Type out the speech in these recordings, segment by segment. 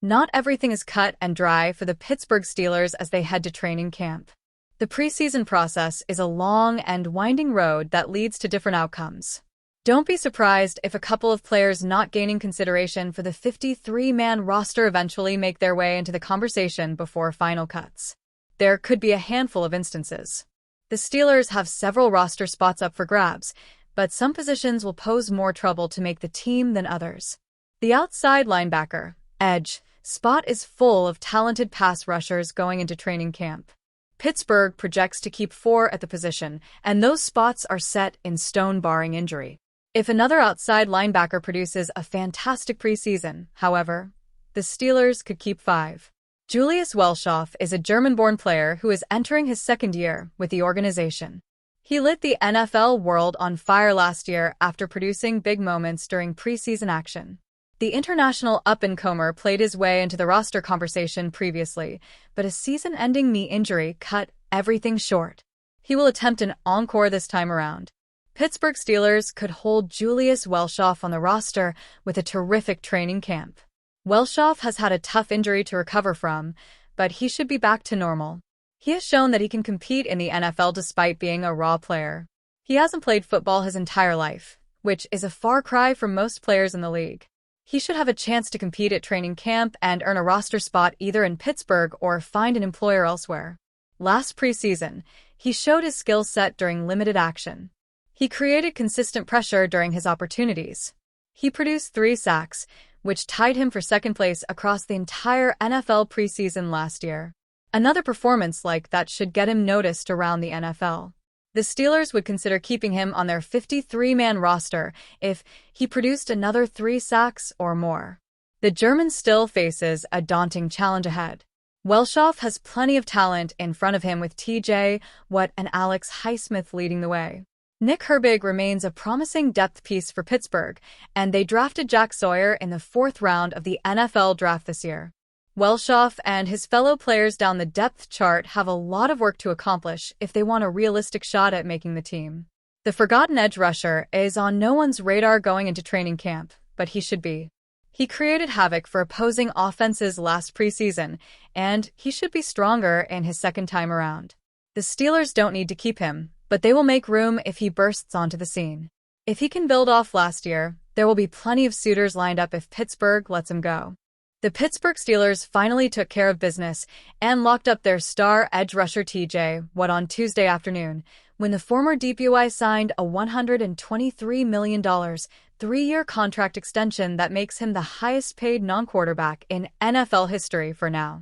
Not everything is cut and dry for the Pittsburgh Steelers as they head to training camp. The preseason process is a long and winding road that leads to different outcomes. Don't be surprised if a couple of players not gaining consideration for the 53-man roster eventually make their way into the conversation before final cuts. There could be a handful of instances. The Steelers have several roster spots up for grabs, but some positions will pose more trouble to make the team than others. The outside linebacker, edge, spot is full of talented pass rushers going into training camp. Pittsburgh projects to keep 4 at the position, and those spots are set in stone barring injury. If another outside linebacker produces a fantastic preseason, however, the Steelers could keep 5. Julius Welschof is a German-born player who is entering his second year with the organization. He lit the NFL world on fire last year after producing big moments during preseason action. The international up-and-comer played his way into the roster conversation previously, but a season-ending knee injury cut everything short. He will attempt an encore this time around. Pittsburgh Steelers could hold Julius Welschof on the roster with a terrific training camp. Welschof has had a tough injury to recover from, but he should be back to normal. He has shown that he can compete in the NFL despite being a raw player. He hasn't played football his entire life, which is a far cry from most players in the league. He should have a chance to compete at training camp and earn a roster spot either in Pittsburgh or find an employer elsewhere. Last preseason, he showed his skill set during limited action. He created consistent pressure during his opportunities. He produced 3 sacks, which tied him for second place across the entire NFL preseason last year. Another performance like that should get him noticed around the NFL. The Steelers would consider keeping him on their 53-man roster if he produced another 3 sacks or more. The German still faces a daunting challenge ahead. Welschof has plenty of talent in front of him with T.J. Watt and Alex Highsmith leading the way. Nick Herbig remains a promising depth piece for Pittsburgh, and they drafted Jack Sawyer in the 4th round of the NFL draft this year. Welschof and his fellow players down the depth chart have a lot of work to accomplish if they want a realistic shot at making the team. The forgotten edge rusher is on no one's radar going into training camp, but he should be. He created havoc for opposing offenses last preseason, and he should be stronger in his second time around. The Steelers don't need to keep him, but they will make room if he bursts onto the scene. If he can build off last year, there will be plenty of suitors lined up if Pittsburgh lets him go. The Pittsburgh Steelers finally took care of business and locked up their star edge rusher T.J. Watt on Tuesday afternoon, when the former DPOY signed a $123 million 3-year contract extension that makes him the highest-paid non-quarterback in NFL history for now.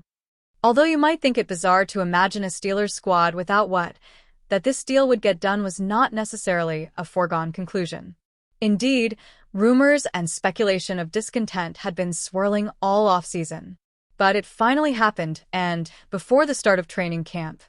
Although you might think it bizarre to imagine a Steelers squad without Watt, that this deal would get done was not necessarily a foregone conclusion. Indeed, rumors and speculation of discontent had been swirling all offseason. But it finally happened, and before the start of training camp,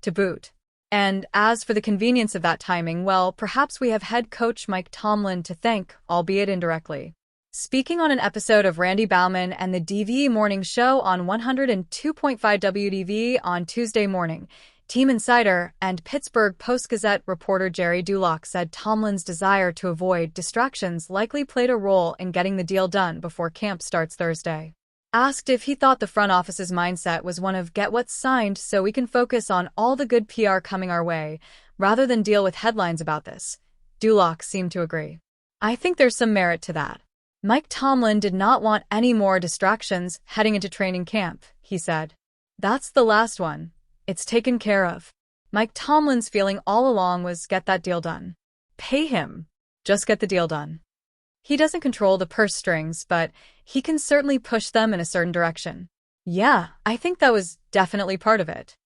to boot. And as for the convenience of that timing, well, perhaps we have head coach Mike Tomlin to thank, albeit indirectly. Speaking on an episode of Randy Baumann and the DVE Morning Show on 102.5 WDV on Tuesday morning, Team Insider and Pittsburgh Post-Gazette reporter Jerry Dulac said Tomlin's desire to avoid distractions likely played a role in getting the deal done before camp starts Thursday. Asked if he thought the front office's mindset was one of get what's signed so we can focus on all the good PR coming our way, rather than deal with headlines about this, Dulac seemed to agree. I think there's some merit to that. Mike Tomlin did not want any more distractions heading into training camp, he said. That's the last one. It's taken care of. Mike Tomlin's feeling all along was get that deal done. Pay him. Just get the deal done. He doesn't control the purse strings, but he can certainly push them in a certain direction. Yeah, I think that was definitely part of it.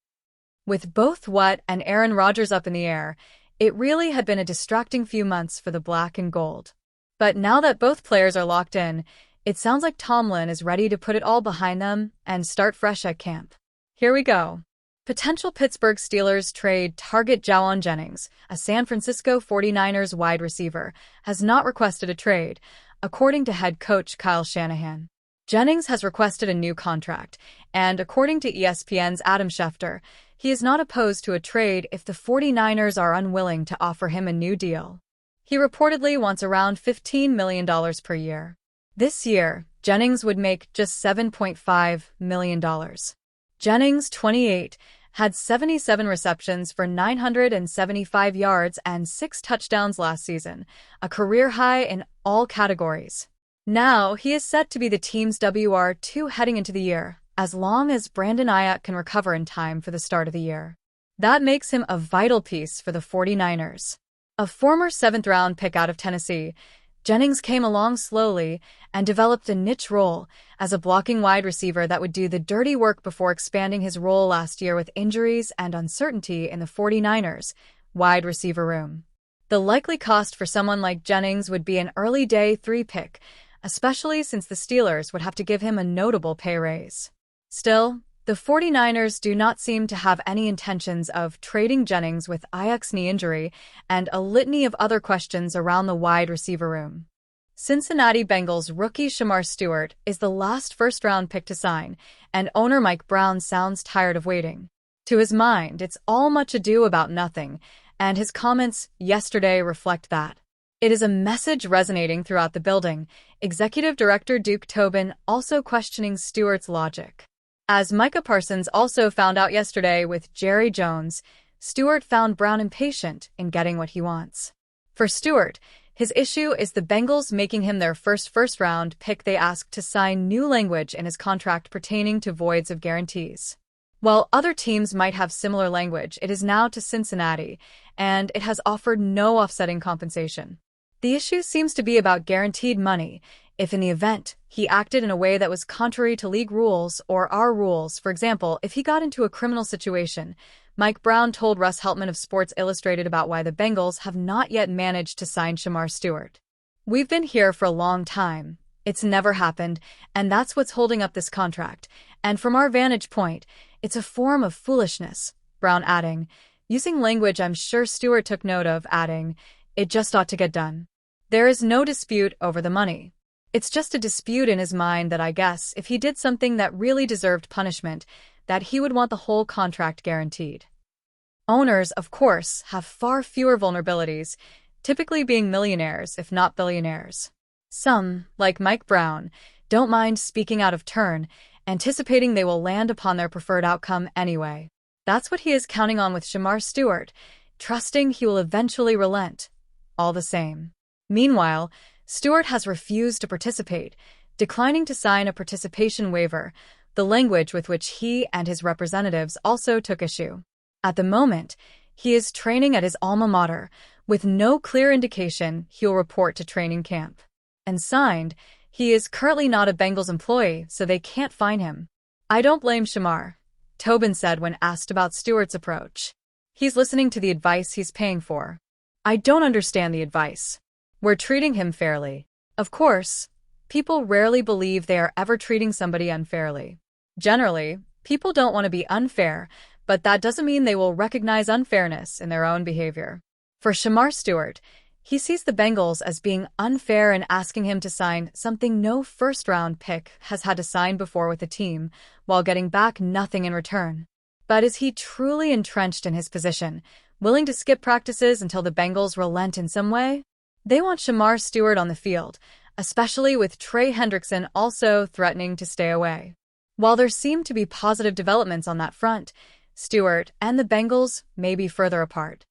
With both Watt and Aaron Rodgers up in the air, it really had been a distracting few months for the black and gold. But now that both players are locked in, it sounds like Tomlin is ready to put it all behind them and start fresh at camp. Here we go. Potential Pittsburgh Steelers trade target JAUAN Jennings, a San Francisco 49ers wide receiver, has not requested a trade, according to head coach Kyle Shanahan. Jennings has requested a new contract, and according to ESPN's Adam Schefter, he is not opposed to a trade if the 49ers are unwilling to offer him a new deal. He reportedly wants around $15 million per year. This year, Jennings would make just $7.5 million. Jennings, 28, had 77 receptions for 975 yards and 6 touchdowns last season, a career high in all categories. Now, he is set to be the team's WR2 heading into the year, as long as Brandon Ayuk can recover in time for the start of the year. That makes him a vital piece for the 49ers. A former 7th-round pick out of Tennessee, Jennings came along slowly and developed a niche role as a blocking wide receiver that would do the dirty work before expanding his role last year with injuries and uncertainty in the 49ers' wide receiver room. The likely cost for someone like Jennings would be an early day 3 pick, especially since the Steelers would have to give him a notable pay raise. Still, the 49ers do not seem to have any intentions of trading Jennings with Ayuk's knee injury and a litany of other questions around the wide receiver room. Cincinnati Bengals rookie Shamar Stewart is the last first-round pick to sign, and owner Mike Brown sounds tired of waiting. To his mind, it's all much ado about nothing, and his comments yesterday reflect that. It is a message resonating throughout the building, Executive Director Duke Tobin also questioning Stewart's logic. As Micah Parsons also found out yesterday with Jerry Jones, Stewart found Brown impatient in getting what he wants. For Stewart, his issue is the Bengals making him their first-round pick. They asked to sign new language in his contract pertaining to voids of guarantees. While other teams might have similar language, it is now to Cincinnati, and it has offered no offsetting compensation. The issue seems to be about guaranteed money. If in the event he acted in a way that was contrary to league rules or our rules, for example, if he got into a criminal situation, Mike Brown told Russ Heltman of Sports Illustrated about why the Bengals have not yet managed to sign Shamar Stewart. "We've been here for a long time. It's never happened, and that's what's holding up this contract. And from our vantage point, it's a form of foolishness," Brown adding, using language I'm sure Stewart took note of, adding, "It just ought to get done. There is no dispute over the money. It's just a dispute in his mind that I guess if he did something that really deserved punishment, that he would want the whole contract guaranteed." Owners, of course, have far fewer vulnerabilities, typically being millionaires, if not billionaires. Some, like Mike Brown, don't mind speaking out of turn, anticipating they will land upon their preferred outcome anyway. That's what he is counting on with Shamar Stewart, trusting he will eventually relent. All the same. Meanwhile, Stewart has refused to participate, declining to sign a participation waiver, the language with which he and his representatives also took issue. At the moment, he is training at his alma mater, with no clear indication he'll report to training camp. And signed, he is currently not a Bengals employee, so they can't fine him. "I don't blame Shamar," Tobin said when asked about Stewart's approach. "He's listening to the advice he's paying for. I don't understand the advice. We're treating him fairly." Of course, people rarely believe they are ever treating somebody unfairly. Generally, people don't want to be unfair, but that doesn't mean they will recognize unfairness in their own behavior. For Shamar Stewart, he sees the Bengals as being unfair in asking him to sign something no first-round pick has had to sign before with the team, while getting back nothing in return. But is he truly entrenched in his position, willing to skip practices until the Bengals relent in some way? They want Shamar Stewart on the field, especially with Trey Hendrickson also threatening to stay away. While there seem to be positive developments on that front, Stewart and the Bengals may be further apart.